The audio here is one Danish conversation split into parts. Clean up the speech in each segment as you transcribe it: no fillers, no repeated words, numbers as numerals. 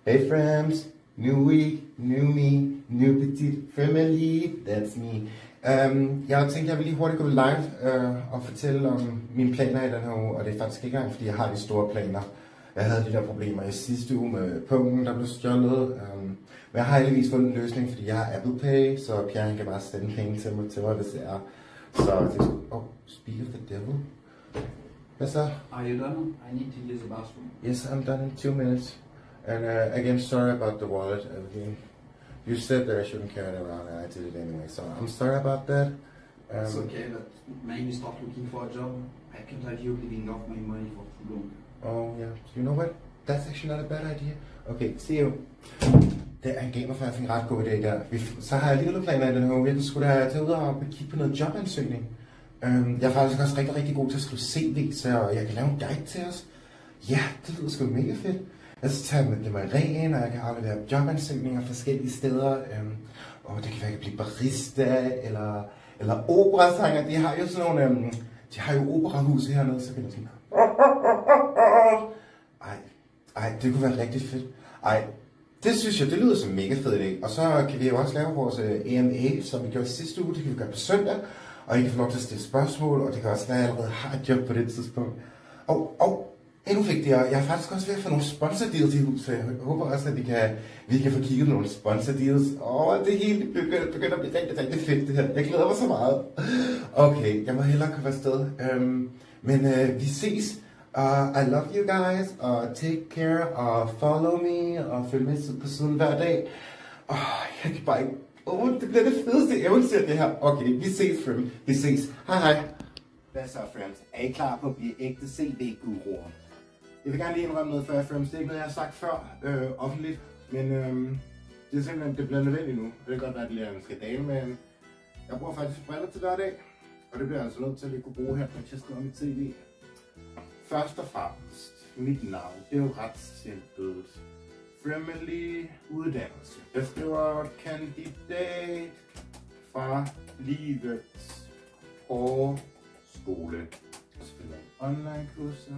Hey friends, new week, new me, new petite family, that's me. Jeg tænkte, jeg vil lige hurtigt gå live og fortælle om mine planer i den her uge, og det er faktisk ikke engang, fordi jeg har de store planer. Jeg havde de der problemer i sidste uge med pungen, der blev stjålet. Men jeg har heldigvis fundet en løsning, fordi jeg har Apple Pay, så Pierre kan bare sende penge til mig, hvis det er. Så det er speak of the devil. Hvad så? Are you done? I need to use the bathroom. Yes, I'm done in 2 minutes. And again, sorry about the wallet. You said that I shouldn't carry it around, and I did it anyway. So I'm sorry about that. It's okay, but maybe stop looking for a job. I can't have you living off my money for too long. Oh yeah. You know what? That's actually not a bad idea. Okay, see you. Han gav mig faktisk en ret god idé der. Så har jeg lige nogle planer i den her uge. Jeg skulle da tage ud og kigge på noget jobansøgning. Jeg er faktisk også rigtig god til at skrive CV, så jeg kan lave en guide til os. Ja, det lyder sgu mega fedt. Jeg skal tage med det med ren, og jeg kan aflevere jobansøgninger forskellige steder. Og det kan være, at jeg bliver barista eller operasanger. De har jo sådan nogle, de har jo operahuse hernede, så kan jeg sådan. Ej, det kunne være rigtig fedt. Ej, det synes jeg, det lyder som mega fedt idé. Og så kan vi jo også lave vores EMA, som vi gjorde sidste uge. Det kan vi gøre på søndag. Og I kan få lov til at stille spørgsmål, og det kan også være, at jeg allerede har et job på det tidspunkt. Endnu vigtigere, jeg er faktisk også ved at få nogle sponsordeals i huset. Jeg håber også, at vi kan få kigget nogle sponsordeals. Det hele begynder at blive rigtig fedt det her. Jeg glæder mig så meget. Okay, jeg må hellere komme afsted. Men vi ses. I love you guys. Take care og follow me og følg med på siden hver dag. Jeg kan bare ikke... det bliver det fedeste eventyr det her. Okay, vi ses, friends. Vi ses. Hej. Hvad så, friends? Er I klar på at blive ægte CD-guruer? Jeg vil gerne lige indrømme noget før, friends. Det er ikke noget, jeg har sagt før offentligt. Men det er simpelthen, det bliver nødvendigt nu. Det kan godt være, at det bliver en skandale, men jeg bruger faktisk briller til hver dag. Og det bliver jeg altså nødt til at kunne bruge her, når jeg skriver mit CV. Først og fremmest, mit navn. Det er jo ret simpelt. Friendly uddannelse. Jeg skriver kandidat fra livets hårde skole. Jeg spiller online kurser.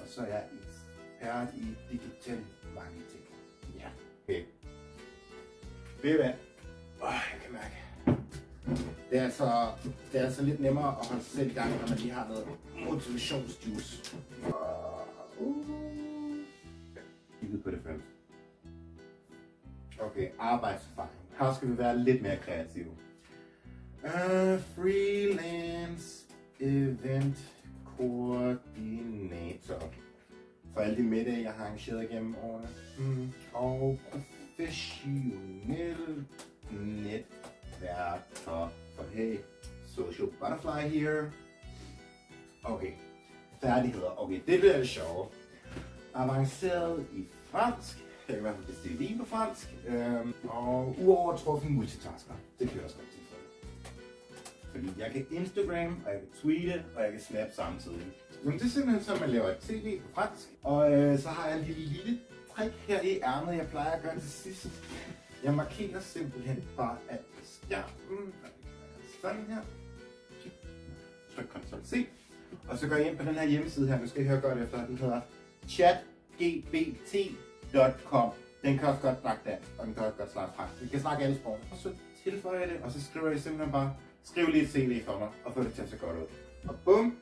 Og så er jeg ekspert i digital marketing. Ja. Okay. Ved I hvad? Jeg kan mærke. Det er altså lidt nemmere at holde sig selv i gang, når man lige har noget motivationsjuice. Kigget på det først. Okay, arbejdserfaring. Her skal vi være lidt mere kreative. Freelance event coordinator. For alle de middage, jeg har arrangeret gennem årene. Og professionel netværker. For hey, social butterfly here. Okay, færdigheder. Okay, det bliver det sjove. Avanceret i fransk. Jeg kan i hvert fald bestille vin på fransk. Og uovertruffen multitasker. Det kan jeg også godt til for. Fordi jeg kan Instagram, og jeg kan tweete, og jeg kan snap samtidig. Men det er simpelthen så, man laver et CV på fransk. Og så har jeg en lille trick her i ærmet, jeg plejer at gøre til sidst. Jeg markerer simpelthen bare af skærmen. Sådan her. Tryk Ctrl C. Og så går jeg ind på den her hjemmeside her. Nu skal I høre godt efter. Den hedder chatgpt.com. Den kan også godt snakke dansk, og den kan også godt snakke fransk. Vi kan snakke alle sprog. Og så tilføjer jeg det, og så skriver jeg simpelthen bare, skriv lige et CV for mig, og få det til at se godt ud. Og bum!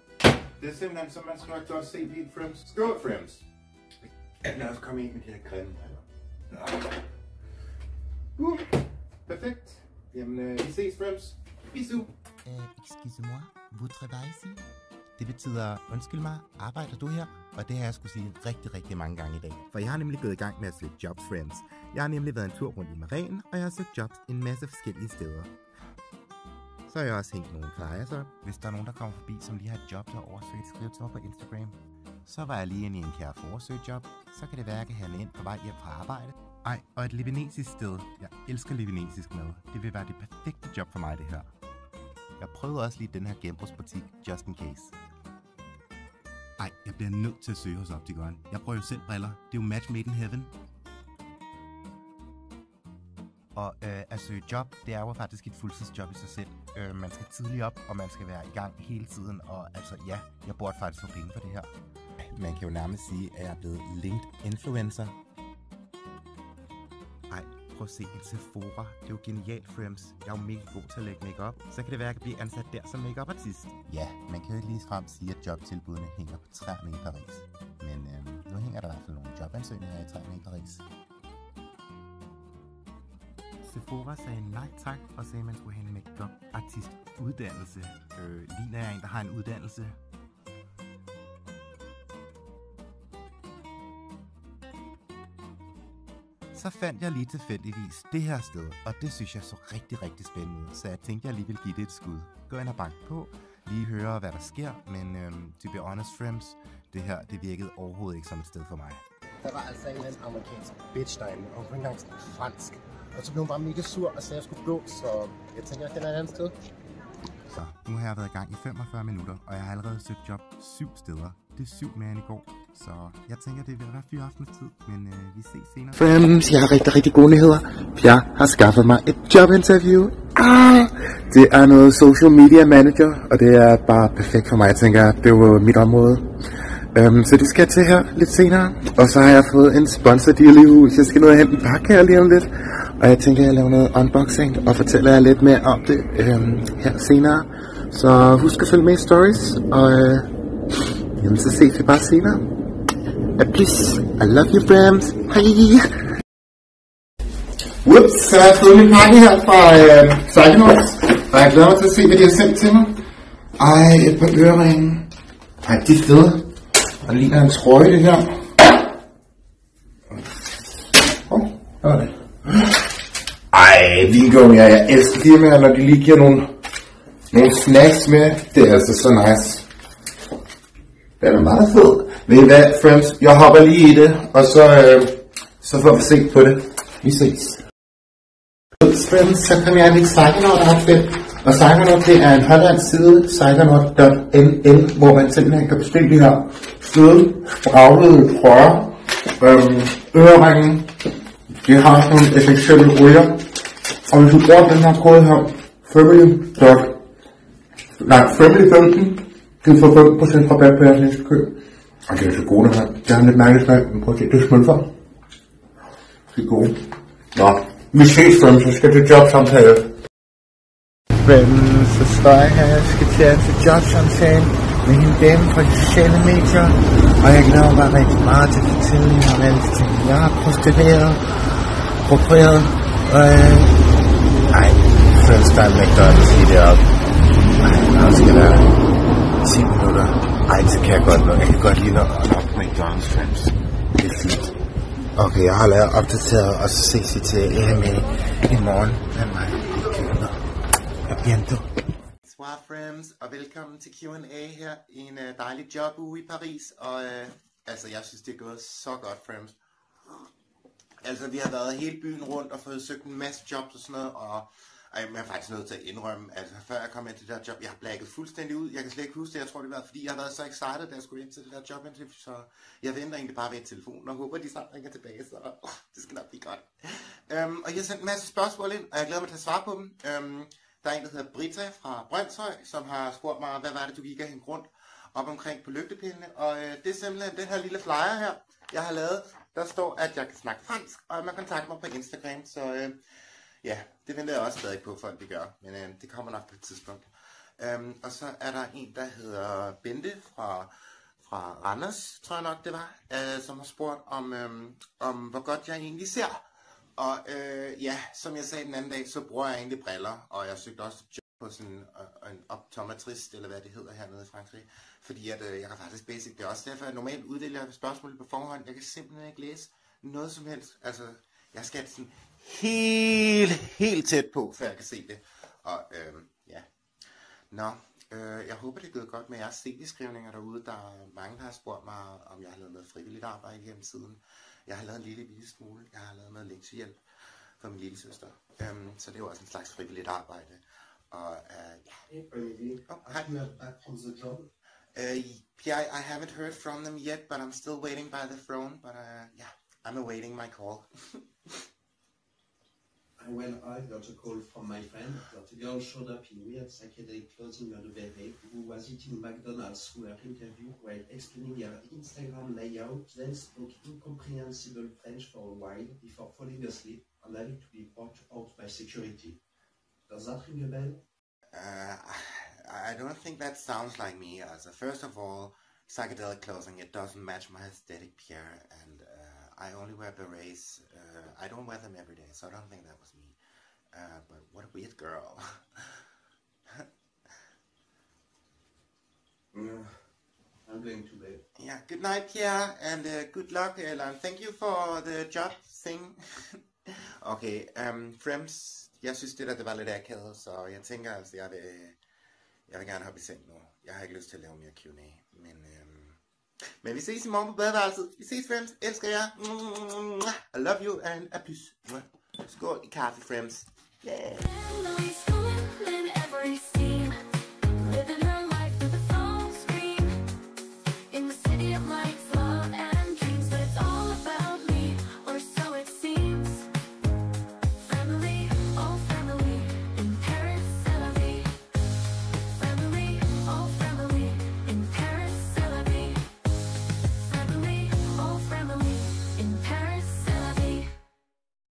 Det er simpelthen, som man skriver et godt CV, friends. Skål, friends! Lad os komme ind med de her grimme briller. Perfekt. Jamen, vi ses, friends. Bisous! Excusez-moi, vous travaillez ici? Det betyder, undskyld mig, arbejder du her? Og det har jeg skulle sige rigtig mange gange i dag. For jeg har nemlig gået i gang med at søge jobs, friends. Jeg har nemlig været en tur rundt i Maren, og jeg har søgt jobs en masse forskellige steder. Så har jeg også hængt nogle flyers op. Hvis der er nogen, der kommer forbi, som lige har et job derovre, så kan de skrive til mig på Instagram. Så var jeg lige inde i en kære foresøgjob. Så kan det være, at jeg kan handle ind på vej hjem fra arbejde. Og et libanesisk sted. Jeg elsker libanesisk mad. Det vil være det perfekte job for mig, det her. Jeg prøvede også lige den her genbrugsbutik, just in case. Jeg bliver nødt til at søge hos optikeren. Jeg prøver jo selv briller. Det er jo match made in heaven. Og at søge job, det er jo faktisk et fuldtidsjob i sig selv. Man skal tidligt op, og man skal være i gang hele tiden. Og altså ja, jeg burde faktisk få penge for det her. Man kan jo nærmest sige, at jeg er blevet linked influencer. prøv at se en Sephora. Det er jo genialt, friends. Jeg er jo mega god til at lægge makeup. Så kan det være, at jeg kan blive ansat der som makeup-artist. Ja, man kan jo ikke ligefrem sige, at jobtilbudene hænger på træerne i Paris. Men nu hænger der i hvert fald nogle jobansøgninger i træerne i Paris. Sephora sagde nej tak og sagde, at man skulle have en makeup-artist-uddannelse. Ligner jeg en, der har en uddannelse? Så fandt jeg lige tilfældigvis det her sted, og det synes jeg så rigtig, rigtig spændende ud, så jeg tænkte, jeg lige ville give det et skud. Gå ind og bank på, lige høre, hvad der sker, men to be honest, friends, det her, det virkede overhovedet ikke som et sted for mig. Der var altså en eller anden amerikansk bitch derinde, og hun kunne ikke engang snakke fransk. Og så blev hun bare mega sur og sagde, at jeg skulle gå, så jeg tænker, at jeg finder et andet sted. Så nu har jeg været i gang i 45 minutter, og jeg har allerede søgt job 7 steder. Det er 7 mere end i går, så jeg tænker, det vil være fyraftentid, men vi ses senere. Friends, jeg har rigtig, rigtig gode nyheder. Jeg har skaffet mig et jobinterview. Det er noget social media manager, og det er bare perfekt for mig. Jeg tænker, det var mit område. Så det skal jeg til her lidt senere. Og så har jeg fået en sponsordeal i hus. Jeg skal ned og hente en pakke her lige om lidt. Og jeg tænker, at jeg laver noget unboxing og fortæller jer lidt mere om det her senere. Så husk at følge med i stories, og jamen, så ses vi bare senere. Please, I love you, friends. Hej! Whoops, så har jeg fået min pakke her fra Psychonauts, og jeg glæder mig til at se, hvad de har sendt til mig. Et par øreringe. De er fede. Og ligner en trøje, det her. Hvad var det? Vingummier. Jeg elsker firmaer, når de lige giver nogle snacks med. Det er altså så nice. Den er meget fed. Ved I hvad, friends? Jeg hopper lige i det, og så får vi se på det. Vi ses. Friends, så kom jeg i Psychonaut-outfit. Og Psychonaut, det er en hollandsk side, psychonaut.nl, hvor man simpelthen kan bestille de her fede, spraglede trøjer. Øreringen, de har sådan nogle essentielle olier. Og hvis du bruger den her kode her, Family15, kan du få 5% rabat på jeres næste køb. Og det er så gode, det her. Det har en lidt mærkelig smag, men prøv at se, det er smølfer. Det er gode. Nå, vi ses, friends, så skal til jobsamtale. Friends, så står jeg her, jeg skal til jobsamtale med hende dame fra de sociale medier. Og jeg glæder mig rigtig meget til at fortælle hende om alle de ting, jeg har prostitueret, prokureret. Friends, der er en McDonald's lige deroppe. Nu skal der 10 minutter. Så kan jeg godt nå. Jeg kan godt lige nå op på McDonald's, friends. Det er fint. Okay, jeg har lavet opdateret, og så ses vi til AMA i morgen med mig. Bonsoir, friends, og velkommen til Q&A her i en dejlig jobuge i Paris. Og altså, jeg synes, det er gået så godt, friends. Altså, vi har været hele byen rundt og fået søgt en masse jobs og sådan noget, og jeg er faktisk nødt til at indrømme, altså før jeg kom ind til det her job, jeg har blækket fuldstændig ud. Jeg kan slet ikke huske det, jeg tror det var, fordi jeg har været så excited, da jeg skulle ind til det her jobinterview, så jeg venter egentlig bare ved telefonen og håber, de snart ringer tilbage, så det skal nok blive godt. Og jeg har sendt en masse spørgsmål ind, og jeg glæder mig til at svare på dem. Der er en, der hedder Britta fra Brøndshøj, som har spurgt mig, hvad var det, du gik af hende rundt op omkring på lygtepælene, og det er simpelthen den her lille flyer her, jeg har lavet. Der står, at jeg kan snakke fransk, og man kontakter mig på Instagram, så ja, det venter jeg også stadig på, folk de gør, men det kommer nok på et tidspunkt. Og så er der en, der hedder Bente fra Randers, tror jeg nok det var, som har spurgt om hvor godt jeg egentlig ser. Og ja, som jeg sagde den anden dag, så bruger jeg egentlig briller, og jeg søgte også job på sådan en optometrist, eller hvad det hedder hernede i Frankrig. Fordi at jeg kan faktisk basic, det er også derfor, at jeg normalt uddeler spørgsmål på forhånd. Jeg kan simpelthen ikke læse noget som helst. Altså, jeg skal sådan helt tæt på, før jeg kan se det. Og ja. Nå, jeg håber det er gået godt med jeres CV-skrivninger derude. Der er mange, der har spurgt mig, om jeg har lavet noget frivilligt arbejde igennem tiden. Jeg har lavet en lille smule. Jeg har lavet noget lektiehjælp for min lille søster. Så det er jo også en slags frivilligt arbejde. Og ja. Have you heard back from the job? Yeah, I haven't heard from them yet, but I'm still waiting by the phone. But yeah, I'm awaiting my call. Well, I got a call from my friend that a girl showed up in weird psychedelic clothing on the Verre who was eating McDonald's through her interview while explaining her Instagram layout, then spoke incomprehensible French for a while before falling asleep and having to be brought out by security. Does that ring a bell? I don't think that sounds like me. First of all, psychedelic clothing, it doesn't match my aesthetic, Pierre, and I only wear berets. I don't wear them every day, so I don't think that was me. But what a weird girl. I'm going to bed. Yeah, good night, Pierre, and good luck, and thank you for the job thing. Okay, Frems, jeg synes det var lidt akavet, så jeg tænker altså, jeg vil gerne hoppe i seng nu. Jeg har ikke lyst til at lave mere Q&A, men vi ses i morgen på badeværelset. Vi ses, Frems. Elsker jer. I love you, and a plus. Skål i kaffe, Frems. Yeah.